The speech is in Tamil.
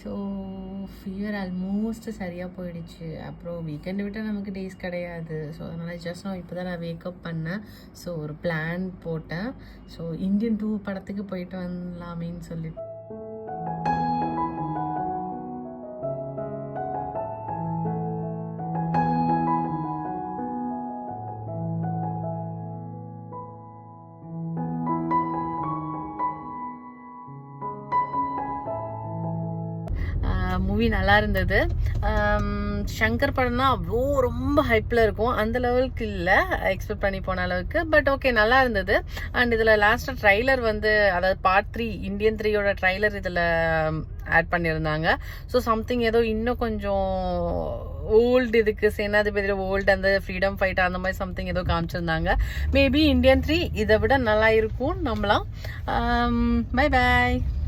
ஸோ ஃபீவர் ஆல்மோஸ்ட் சரியாக போயிடுச்சு. அப்புறம் வீக்கெண்டு விட்டால் நமக்கு டேஸ் கிடையாது. ஸோ அதனால் ஜஸ்ட் நான் இப்போ தான் நான் வேக்கப் பண்ணேன். ஸோ ஒரு பிளான் போட்டேன். ஸோ இந்தியன் 2 படத்துக்கு போயிட்டு வரலாமேன்னு சொல்லிட்டு. மூவி நல்லா இருந்தது. ஷங்கர் படம்னா அவ்வளோ ரொம்ப ஹைப்பில் இருக்கும், அந்த லெவலுக்கு இல்லை எக்ஸ்பெக்ட் பண்ணி போன அளவுக்கு. பட் ஓகே, நல்லா இருந்தது. அண்ட் இதில் லாஸ்ட்டாக ட்ரைலர் வந்து, அதாவது பார்ட் 3 இந்தியன் 3யோட ட்ரைலர் இதில் ஆட் பண்ணியிருந்தாங்க. ஸோ சம்திங் ஏதோ இன்னும் கொஞ்சம் ஓல்டு, இதுக்கு சேனாதிபதி ஓல்டு, அந்த ஃப்ரீடம் ஃபைட் அந்த மாதிரி சம்திங் ஏதோ காமிச்சிருந்தாங்க. மேபி இந்தியன் 3 இதை விட நல்லா இருக்கும் நம்பலாம். Bye bye.